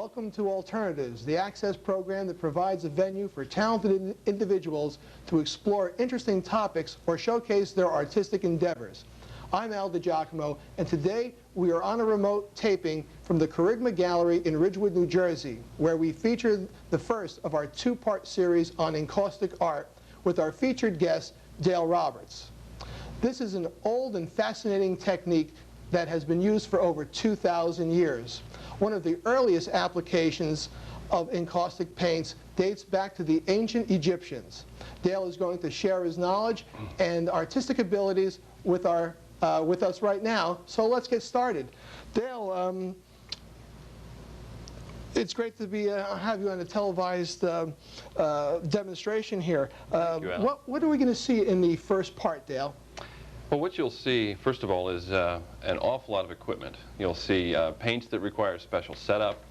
Welcome to Alternatives, the access program that provides a venue for talented individuals to explore interesting topics or showcase their artistic endeavors. I'm Al DiGiacomo, and today we are on a remote taping from the Kerygma Gallery in Ridgewood, New Jersey, where we featured the first of our two-part series on encaustic art with our featured guest, Dale Roberts. This is an old and fascinating technique that has been used for over 2,000 years. One of the earliest applications of encaustic paints dates back to the ancient Egyptians. Dale is going to share his knowledge and artistic abilities with us right now, so let's get started. Dale, it's great to have you on a televised demonstration here. Thank you, Al. What are we going to see in the first part, Dale? Well, what you'll see, first of all, is an awful lot of equipment. You'll see paints that require special setup,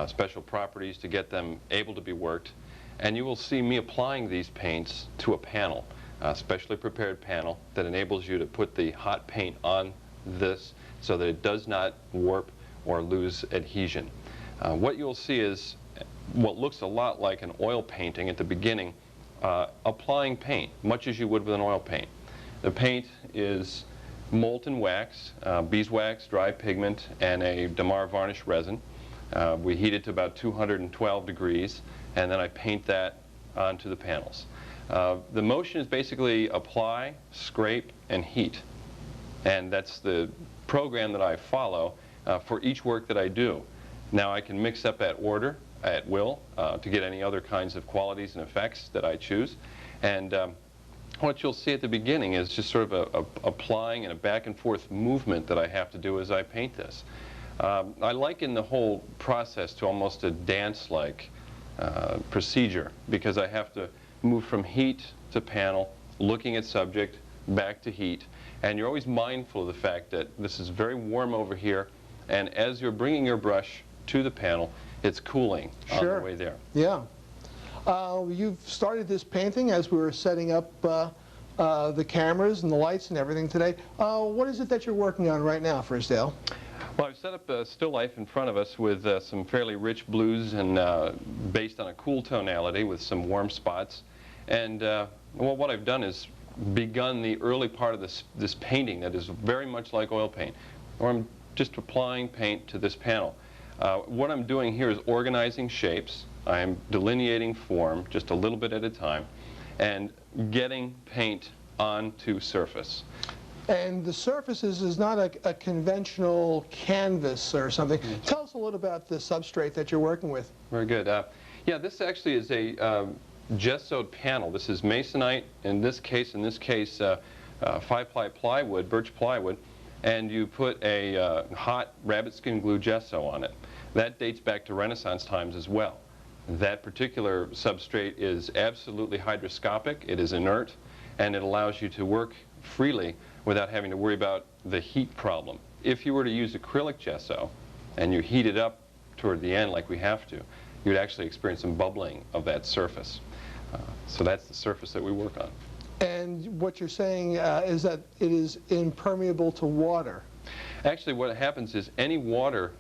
special properties to get them able to be worked, and you will see me applying these paints to a panel, a specially prepared panel that enables you to put the hot paint on this so that it does not warp or lose adhesion. What you'll see is what looks a lot like an oil painting at the beginning, applying paint, much as you would with an oil paint. The paint is molten wax, beeswax, dry pigment, and a Damar varnish resin. We heat it to about 212 degrees, and then I paint that onto the panels. The motion is basically apply, scrape, and heat. And that's the program that I follow for each work that I do. Now I can mix up at order, at will, to get any other kinds of qualities and effects that I choose. And what you'll see at the beginning is just sort of a applying and a back and forth movement that I have to do as I paint this. I liken the whole process to almost a dance-like procedure, because I have to move from heat to panel, looking at subject, back to heat, and you're always mindful of the fact that this is very warm over here, and as you're bringing your brush to the panel, it's cooling on the way there. Yeah. You've started this painting as we were setting up the cameras and the lights and everything today. What is it that you're working on right now, first, Dale? Well, I've set up a still life in front of us with some fairly rich blues and based on a cool tonality with some warm spots. And well, what I've done is begun the early part of this painting that is very much like oil paint, where I'm just applying paint to this panel. What I'm doing here is organizing shapes. I'm delineating form just a little bit at a time and getting paint onto surface. And the surface is not a conventional canvas or something. Tell us a little about the substrate that you're working with. Very good. Yeah, this actually is a gessoed panel. This is masonite, in this case 5-ply plywood, birch plywood, and you put a hot rabbit skin glue gesso on it. That dates back to Renaissance times as well. That particular substrate is absolutely hygroscopic, it is inert, and it allows you to work freely without having to worry about the heat problem. If you were to use acrylic gesso and you heat it up toward the end like we have to, you'd actually experience some bubbling of that surface. So that's the surface that we work on. And what you're saying is that it is impermeable to water. Actually, what happens is any water,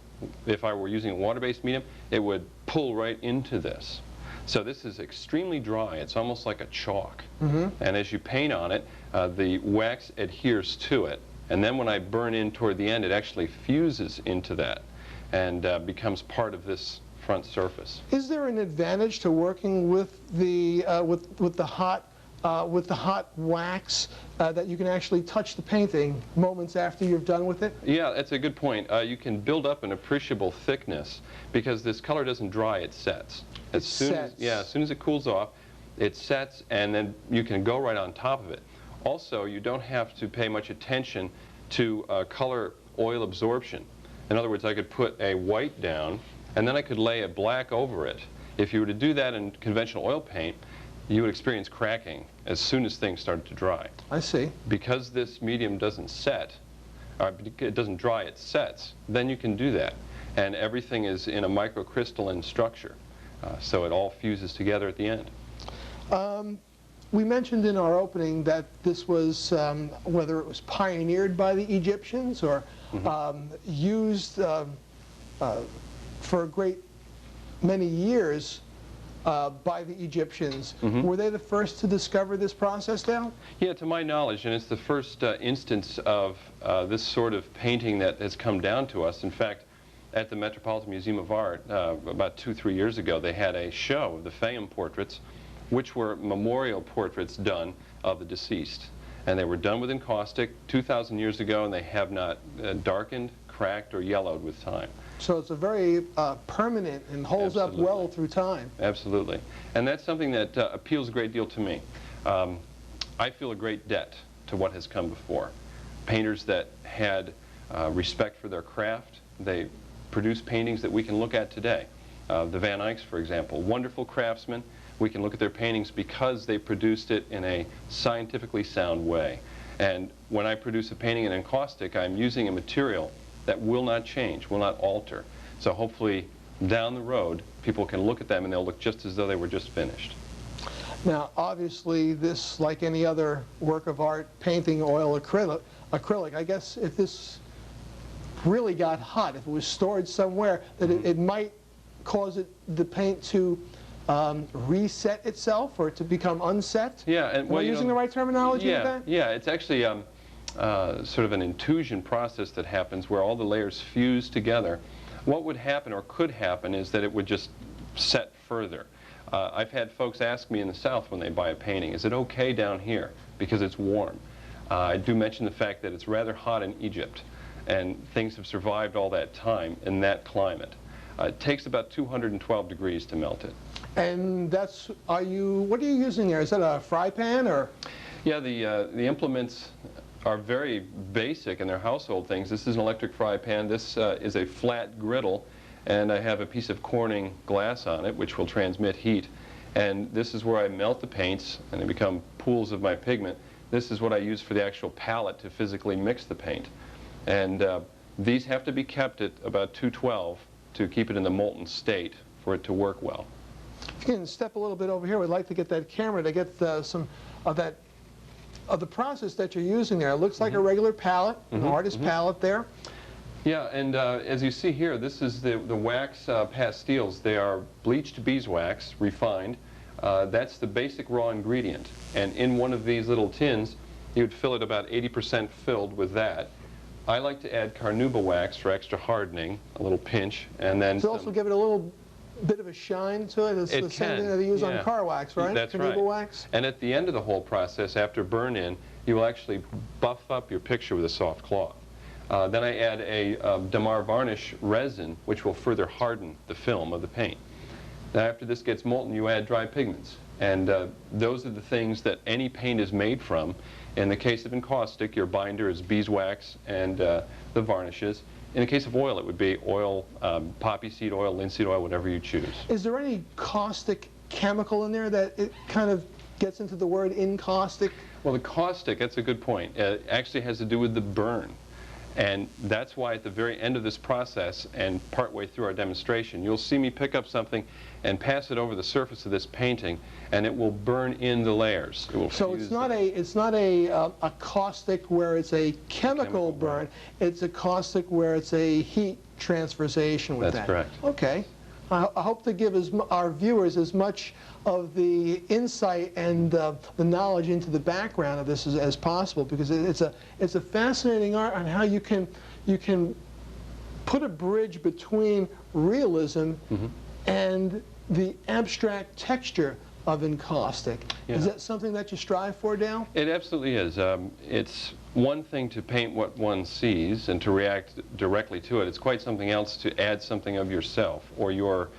if I were using a water-based medium, it would pull right into this. So this is extremely dry. It's almost like a chalk. And as you paint on it, the wax adheres to it. And then when I burn in toward the end, it actually fuses into that and becomes part of this front surface. Is there an advantage to working with the hot wax that you can actually touch the painting moments after you've done with it? Yeah, that's a good point. You can build up an appreciable thickness because this color doesn't dry, it sets. As soon as it cools off, it sets, and then you can go right on top of it. Also, you don't have to pay much attention to color oil absorption. In other words, I could put a white down, and then I could lay a black over it. If you were to do that in conventional oil paint, you would experience cracking as soon as things started to dry. I see. Because this medium doesn't set, it doesn't dry, it sets, then you can do that. And everything is in a microcrystalline structure, so it all fuses together at the end. We mentioned in our opening that this was, whether it was pioneered by the Egyptians or used for great many years by the Egyptians. Were they the first to discover this process, Dale? Yeah, to my knowledge, and it's the first instance of this sort of painting that has come down to us. In fact, at the Metropolitan Museum of Art, about 2-3 years ago, they had a show of the Fayum portraits, which were memorial portraits done of the deceased. And they were done with encaustic 2,000 years ago, and they have not darkened, cracked, or yellowed with time. So it's a very permanent and holds up well through time. Absolutely. And that's something that appeals a great deal to me. I feel a great debt to what has come before. Painters that had respect for their craft, they produce paintings that we can look at today. The Van Eycks, for example, wonderful craftsmen. We can look at their paintings because they produced it in a scientifically sound way. And when I produce a painting in encaustic, I'm using a material that will not change, will not alter. So hopefully down the road, people can look at them and they'll look just as though they were just finished. Now, obviously, this, like any other work of art, painting, oil, acrylic, I guess if this really got hot, if it was stored somewhere, that it might cause the paint to reset itself or to become unset? Yeah. And, Am I using the right terminology with that? Yeah, it's actually sort of an intusion process that happens where all the layers fuse together. What would happen or could happen is that it would just set further. I've had folks ask me in the South when they buy a painting, is it okay down here because it's warm? I do mention the fact that it's rather hot in Egypt and things have survived all that time in that climate. It takes about 212 degrees to melt it. And that's, what are you using there? Is that a fry pan or? Yeah, the implements are very basic and they're household things. This is an electric fry pan. This is a flat griddle, and I have a piece of Corning glass on it which will transmit heat. And this is where I melt the paints and they become pools of my pigment. This is what I use for the actual palette to physically mix the paint. And these have to be kept at about 212 to keep it in the molten state for it to work well. If you can step a little bit over here, we'd like to get that camera to get some of the process that you're using there. It looks like a regular palette, an artist palette there. Yeah, and as you see here, this is the wax pastilles. They are bleached beeswax, refined. That's the basic raw ingredient. And in one of these little tins, you would fill it about 80% filled with that. I like to add carnauba wax for extra hardening, a little pinch, and then to also give it a little bit of a shine to it. It's the same thing that they use on car wax, right? That's carnauba right. wax. And at the end of the whole process, after burn-in, you will actually buff up your picture with a soft cloth. Then I add a Damar varnish resin, which will further harden the film of the paint. Now, after this gets molten, you add dry pigments. And those are the things that any paint is made from. In the case of encaustic, your binder is beeswax and the varnishes. In the case of oil, it would be oil, poppy seed oil, linseed oil, whatever you choose. Is there any caustic chemical in there that it kind of gets into the word encaustic? Well, the caustic, that's a good point. It actually has to do with the burn. And that's why at the very end of this process and partway through our demonstration, you'll see me pick up something and pass it over the surface of this painting, and it will burn in the layers. It will so it's not a caustic where it's a chemical burn. It's a caustic where it's a heat transversation with that. That's correct. Okay. I hope to give our viewers as much of the insight and the knowledge into the background of this as possible, because it's a fascinating art on how you can put a bridge between realism and the abstract texture of encaustic. Yeah. Is that something that you strive for, Dale? It absolutely is. It's one thing to paint what one sees and to react directly to it. It's quite something else to add something of yourself or your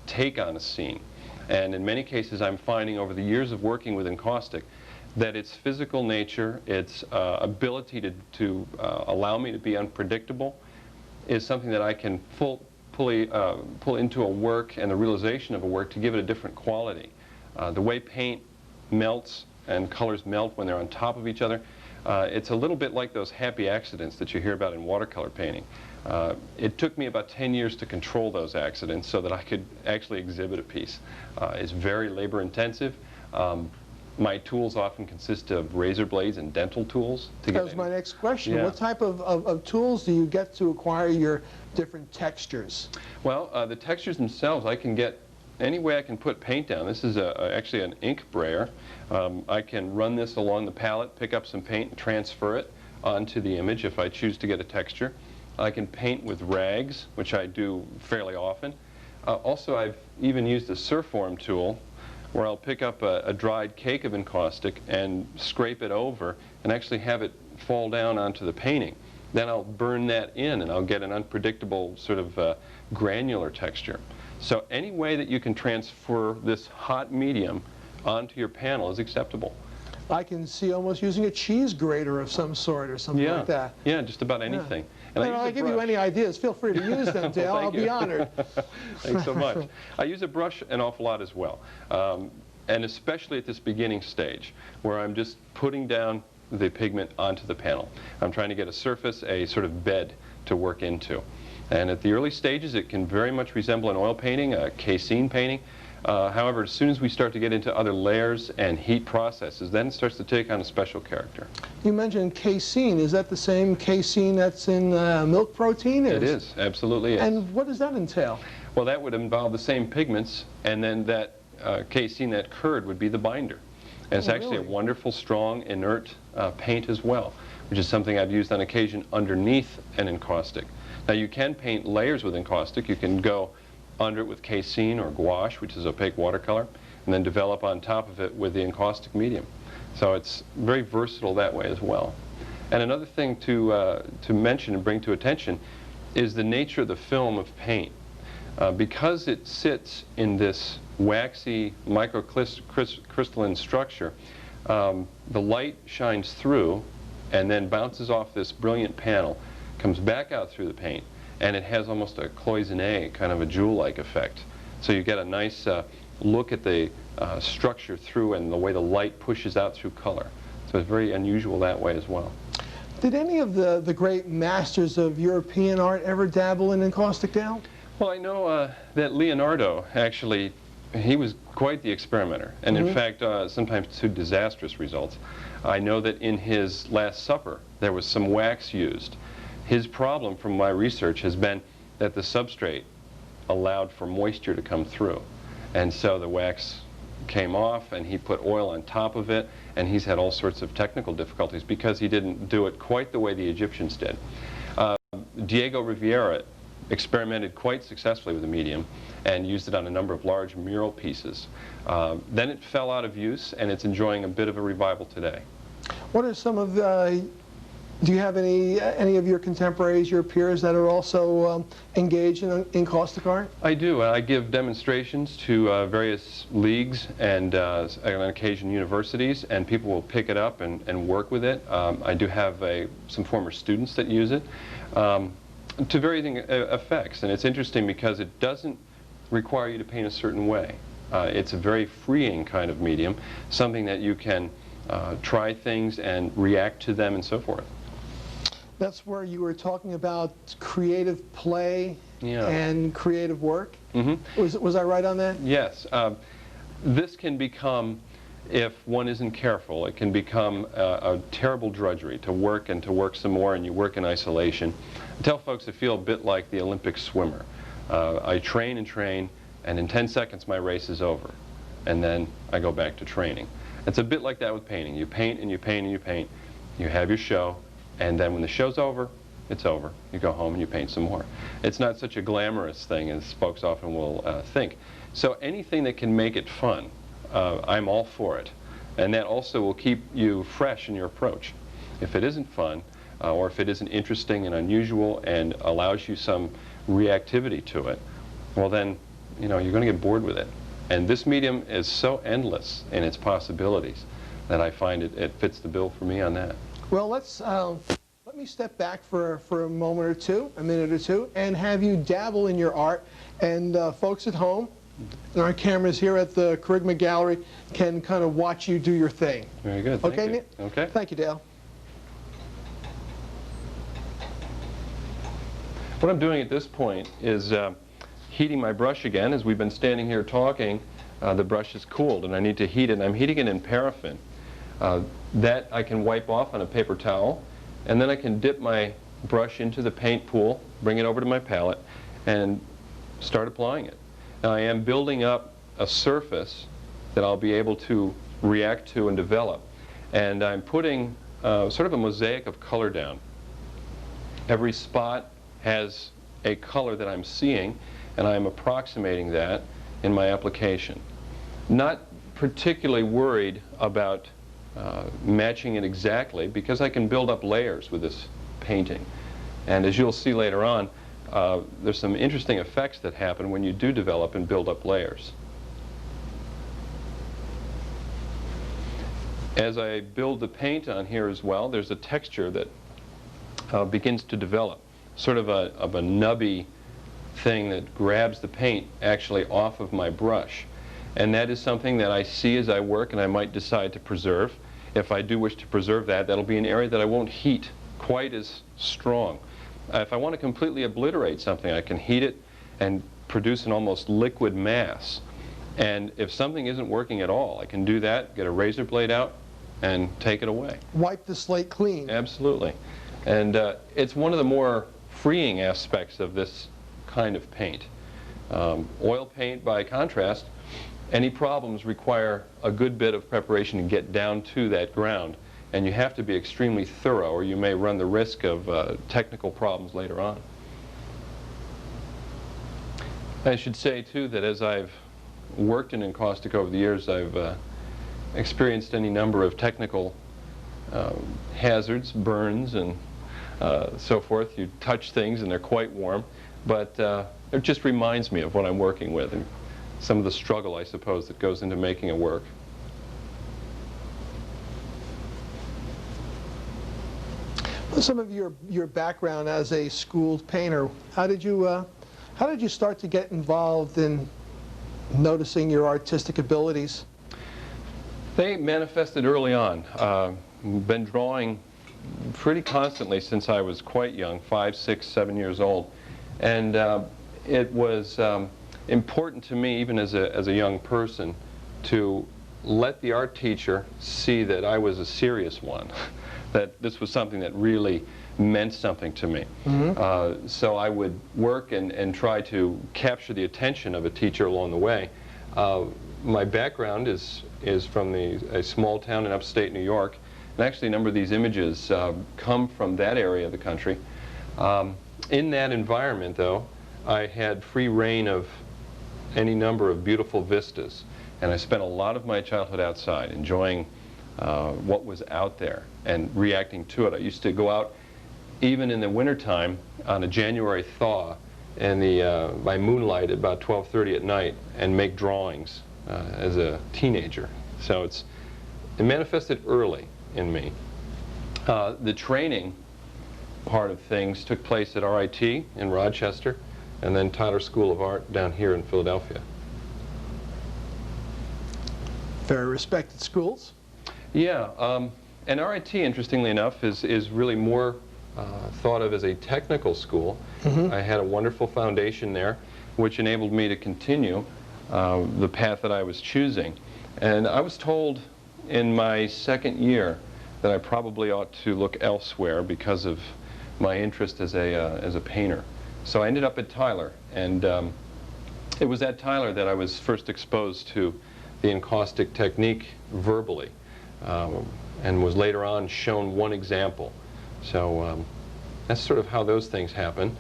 take on a scene. And in many cases, I'm finding over the years of working with encaustic that its physical nature, its ability to allow me to be unpredictable is something that I can pull into a work and the realization of a work to give it a different quality. The way paint melts and colors melt when they're on top of each other, it's a little bit like those happy accidents that you hear about in watercolor painting. It took me about 10 years to control those accidents so that I could actually exhibit a piece. It's very labor intensive. My tools often consist of razor blades and dental tools. That was my next question. Yeah. What type of tools do you get to acquire your different textures? Well, the textures themselves, I can get any way I can put paint down. This is actually an ink brayer. I can run this along the palette, pick up some paint, and transfer it onto the image if I choose to get a texture. I can paint with rags, which I do fairly often. Also, I've even used a Surform tool, where I'll pick up a dried cake of encaustic and scrape it over and actually have it fall down onto the painting. Then I'll burn that in and I'll get an unpredictable sort of granular texture. So any way that you can transfer this hot medium onto your panel is acceptable. I can see almost using a cheese grater of some sort or something like that. Yeah, just about anything. Yeah. And I'll give you any ideas. Feel free to use them, Dale. Well, I'll be honored. Thanks so much. I use a brush an awful lot as well, and especially at this beginning stage, where I'm just putting down the pigment onto the panel. I'm trying to get a surface, a sort of bed to work into. And at the early stages, it can very much resemble an oil painting, a casein painting. However, as soon as we start to get into other layers and heat processes, then it starts to take on a special character. You mentioned casein. Is that the same casein that's in milk protein? It is, absolutely is. And what does that entail? Well, that would involve the same pigments, and then that casein, that curd, would be the binder. And it's actually really? a wonderful, strong, inert paint as well, which is something I've used on occasion underneath an encaustic. Now, you can paint layers with encaustic. You can go under it with casein or gouache, which is opaque watercolor, and then develop on top of it with the encaustic medium. So it's very versatile that way as well. And another thing to mention and bring to attention is the nature of the film of paint. Because it sits in this waxy microcrystalline structure, the light shines through and then bounces off this brilliant panel, comes back out through the paint, and it has almost a cloisonné, kind of a jewel-like effect. So you get a nice look at the structure through and the way the light pushes out through color. So it's very unusual that way as well. Did any of the great masters of European art ever dabble in encaustic, Dale? Well, I know that Leonardo, actually, he was quite the experimenter, and in fact, sometimes to disastrous results. I know that in his Last Supper, there was some wax used. His problem from my research has been that the substrate allowed for moisture to come through. And so the wax came off and he put oil on top of it, and he's had all sorts of technical difficulties because he didn't do it quite the way the Egyptians did. Diego Rivera experimented quite successfully with the medium and used it on a number of large mural pieces. Then it fell out of use, and it's enjoying a bit of a revival today. What are some of the, do you have any of your contemporaries, your peers, that are also engaged in encaustic art? I do. I give demonstrations to various leagues and on occasion universities, and people will pick it up and work with it. I do have some former students that use it to varying effects, and it's interesting because it doesn't require you to paint a certain way. It's a very freeing kind of medium, something that you can try things and react to them and so forth. That's where you were talking about creative play and creative work? Mm-hmm. Was I right on that? Yes. This can become, if one isn't careful, it can become a terrible drudgery to work and to work some more, and you work in isolation. I tell folks I feel a bit like the Olympic swimmer. I train and train, and in 10 seconds my race is over, and then I go back to training. It's a bit like that with painting. You paint and you paint and you paint. You have your show, and then when the show's over, it's over. You go home and you paint some more. It's not such a glamorous thing as folks often will think. So anything that can make it fun, I'm all for it. And that also will keep you fresh in your approach. If it isn't fun, or if it isn't interesting and unusual and allows you some reactivity to it, well then, you're going to get bored with it. And this medium is so endless in its possibilities that I find it fits the bill for me on that. Well, let me step back for a moment or two, a minute or two, and have you dabble in your art. And folks at home, and our cameras here at the Kerygma Gallery can kind of watch you do your thing. Very good. Thank Okay, you. Okay. Thank you, Dale. What I'm doing at this point is heating my brush again, as we've been standing here talking. the brush is cooled and I need to heat it, and I'm heating it in paraffin. That I can wipe off on a paper towel, and then I can dip my brush into the paint pool, bring it over to my palette, and start applying it. Now I am building up a surface that I'll be able to react to and develop, and I'm putting sort of a mosaic of color down. Every spot has a color that I'm seeing, and I'm approximating that in my application. Not particularly worried about matching it exactly, because I can build up layers with this painting. And as you'll see later on, there's some interesting effects that happen when you do develop and build up layers. As I build the paint on here as well, there's a texture that begins to develop, sort of a nubby thing that grabs the paint actually off of my brush. And that is something that I see as I work, and I might decide to preserve. If I do wish to preserve that, that'll be an area that I won't heat quite as strong. If I want to completely obliterate something, I can heat it and produce an almost liquid mass. And if something isn't working at all, I can do that, get a razor blade out, and take it away. Wipe the slate clean. Absolutely. And it's one of the more freeing aspects of this kind of paint. Oil paint, by contrast, any problems require a good bit of preparation to get down to that ground, and you have to be extremely thorough, or you may run the risk of technical problems later on. I should say too that as I've worked in encaustic over the years, I've experienced any number of technical hazards, burns, and so forth. You touch things and they're quite warm, but it just reminds me of what I'm working with and some of the struggle, I suppose, that goes into making a work. Some of your background as a schooled painter, how did you start to get involved in noticing your artistic abilities? They manifested early on. Been drawing pretty constantly since I was quite young, 5, 6, 7 years old, and it was important to me, even as a young person, to let the art teacher see that I was a serious one, that this was something that really meant something to me. Mm-hmm. So I would work and try to capture the attention of a teacher along the way. My background is from a small town in upstate New York, and actually a number of these images come from that area of the country. In that environment, though, I had free reign of any number of beautiful vistas, and I spent a lot of my childhood outside, enjoying what was out there and reacting to it. I used to go out even in the wintertime on a January thaw and by moonlight at about 12:30 at night and make drawings as a teenager. So it manifested early in me. The training part of things took place at RIT in Rochester, and then Tyler School of Art down here in Philadelphia. Very respected schools. Yeah, and RIT, interestingly enough, is really more thought of as a technical school. Mm-hmm. I had a wonderful foundation there, which enabled me to continue the path that I was choosing. And I was told in my second year that I probably ought to look elsewhere because of my interest as a painter. So I ended up at Tyler, and it was at Tyler that I was first exposed to the encaustic technique verbally, and was later on shown one example. So that's sort of how those things happen.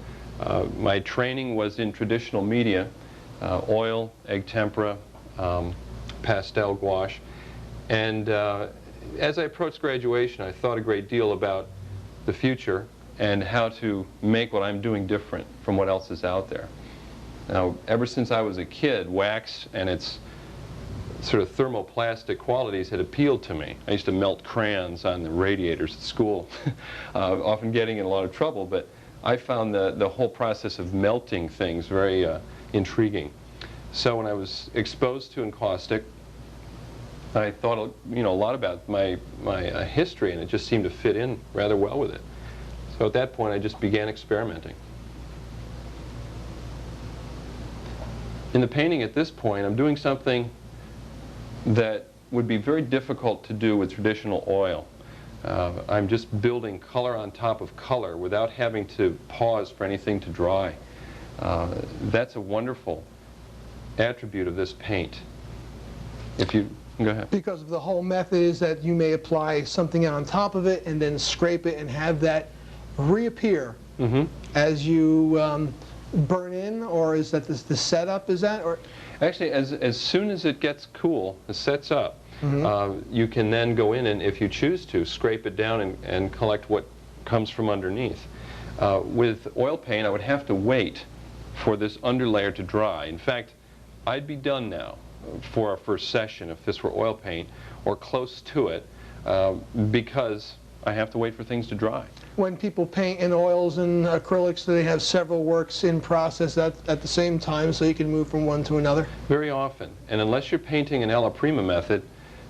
My training was in traditional media, oil, egg tempera, pastel gouache, and as I approached graduation, I thought a great deal about the future and how to make what I'm doing different from what else is out there. Now, ever since I was a kid, wax and its sort of thermoplastic qualities had appealed to me. I used to melt crayons on the radiators at school, often getting in a lot of trouble, but I found the whole process of melting things very intriguing. So when I was exposed to encaustic, I thought a lot about my history, and it just seemed to fit in rather well with it. So at that point, I just began experimenting. In the painting at this point, I'm doing something that would be very difficult to do with traditional oil. I'm just building color on top of color without having to pause for anything to dry. That's a wonderful attribute of this paint. If you go ahead. Because of the whole method is that you may apply something on top of it and then scrape it and have that reappear as you burn in, or is that the setup, is that? Or actually, as soon as it gets cool, it sets up, you can then go in and, if you choose to, scrape it down and collect what comes from underneath. With oil paint, I would have to wait for this underlayer to dry. In fact, I'd be done now for our first session if this were oil paint, or close to it, because I have to wait for things to dry. When people paint in oils and acrylics, do they have several works in process at the same time so you can move from one to another? Very often. And unless you're painting an alla prima method,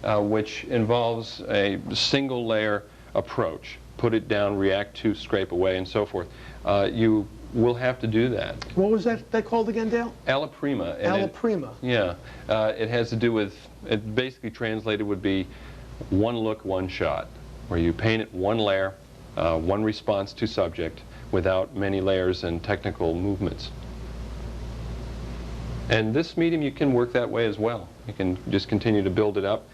which involves a single layer approach, put it down, react to, scrape away, and so forth, you will have to do that. What was that called again, Dale? Alla prima. Alla prima. Yeah. It has to do with, it basically translated would be one look, one shot, where you paint it one layer, one response to subject, without many layers and technical movements. And this medium, you can work that way as well. You can just continue to build it up,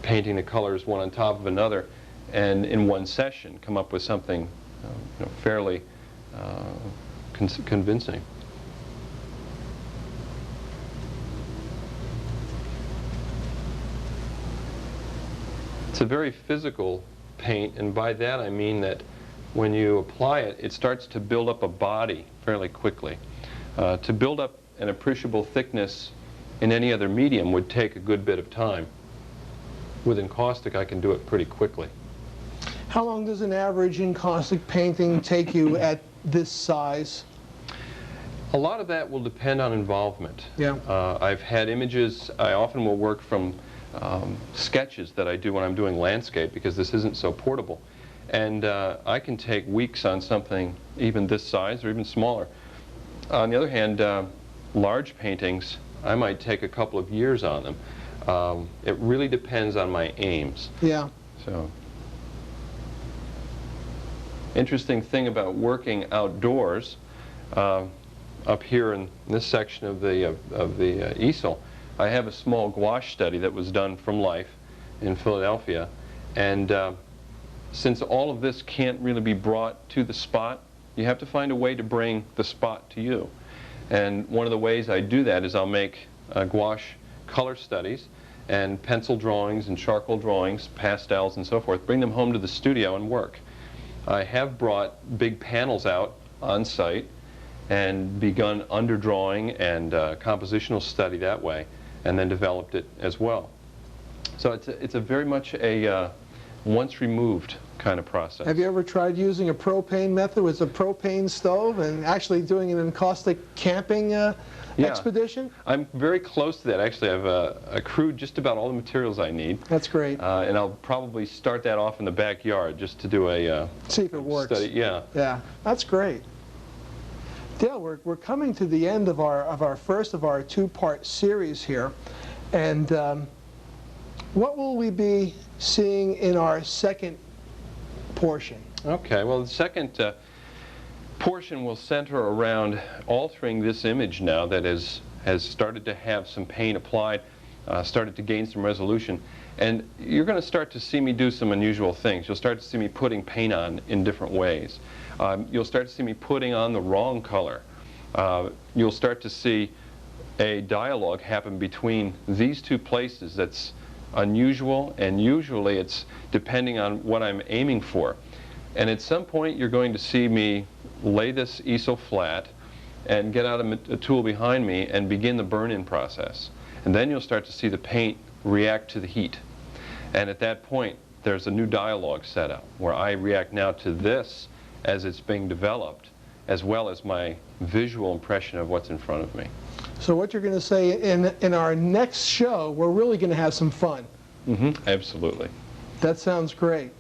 painting the colors one on top of another, and in one session come up with something fairly convincing. It's a very physical paint, and by that I mean that when you apply it, it starts to build up a body fairly quickly. To build up an appreciable thickness in any other medium would take a good bit of time. With encaustic, I can do it pretty quickly. How long does an average encaustic painting take you at this size? A lot of that will depend on involvement. Yeah. I've had images, I often will work from sketches that I do when I'm doing landscape, because this isn't so portable. And I can take weeks on something even this size or even smaller. On the other hand, large paintings, I might take a couple of years on them. It really depends on my aims. Yeah. So, interesting thing about working outdoors, up here in this section of the easel, I have a small gouache study that was done from life in Philadelphia, and since all of this can't really be brought to the spot, you have to find a way to bring the spot to you. And one of the ways I do that is I'll make gouache color studies and pencil drawings and charcoal drawings, pastels and so forth, bring them home to the studio and work. I have brought big panels out on site and begun underdrawing and compositional study that way, and then developed it as well. So it's a very much a once removed kind of process. Have you ever tried using a propane method with a propane stove and actually doing an encaustic camping expedition? I'm very close to that. Actually, I've accrued just about all the materials I need. That's great. And I'll probably start that off in the backyard just to do a see if it works. Study. Yeah. Yeah, that's great. Dale, we're coming to the end of our first of our two-part series here, and what will we be seeing in our second portion? Okay, well, the second portion will center around altering this image now that has started to have some paint applied, started to gain some resolution, and you're going to start to see me do some unusual things. You'll start to see me putting paint on in different ways. You'll start to see me putting on the wrong color. You'll start to see a dialogue happen between these two places that's unusual, and usually it's depending on what I'm aiming for. And at some point you're going to see me lay this easel flat and get out a tool behind me and begin the burn-in process. And then you'll start to see the paint react to the heat. And at that point there's a new dialogue set up where I react now to this as it's being developed, as well as my visual impression of what's in front of me. So what you're going to say in our next show, we're really going to have some fun. Absolutely. That sounds great.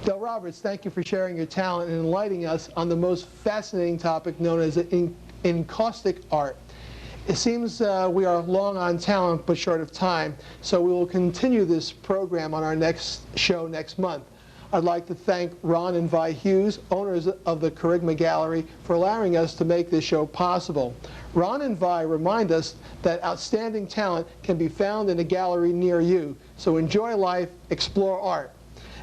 Del Roberts, thank you for sharing your talent and enlightening us on the most fascinating topic known as encaustic art. It seems we are long on talent but short of time, so we will continue this program on our next show next month. I'd like to thank Ron and Vi Hughes, owners of the Kerygma Gallery, for allowing us to make this show possible. Ron and Vi remind us that outstanding talent can be found in a gallery near you, so enjoy life, explore art.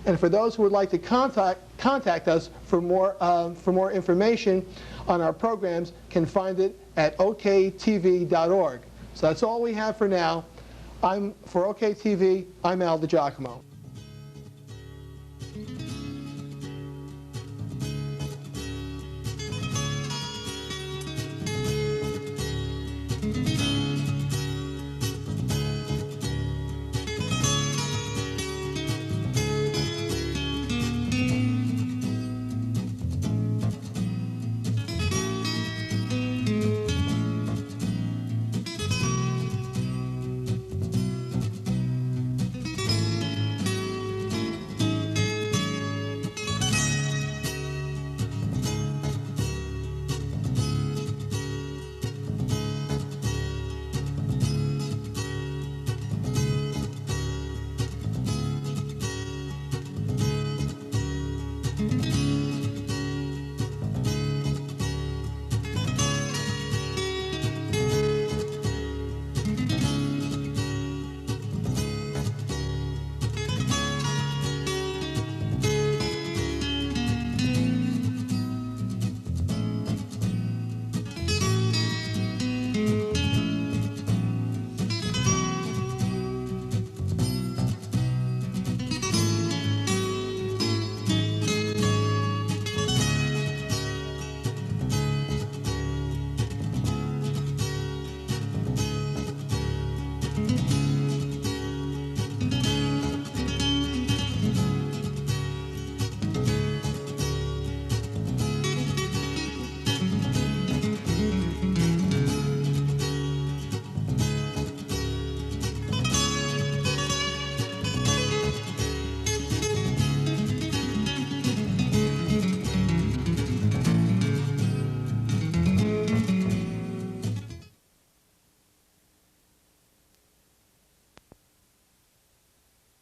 And for those who would like to contact us for more information on our programs, can find it at oktv.org. So that's all we have for now. For OKTV, I'm Al DiGiacomo.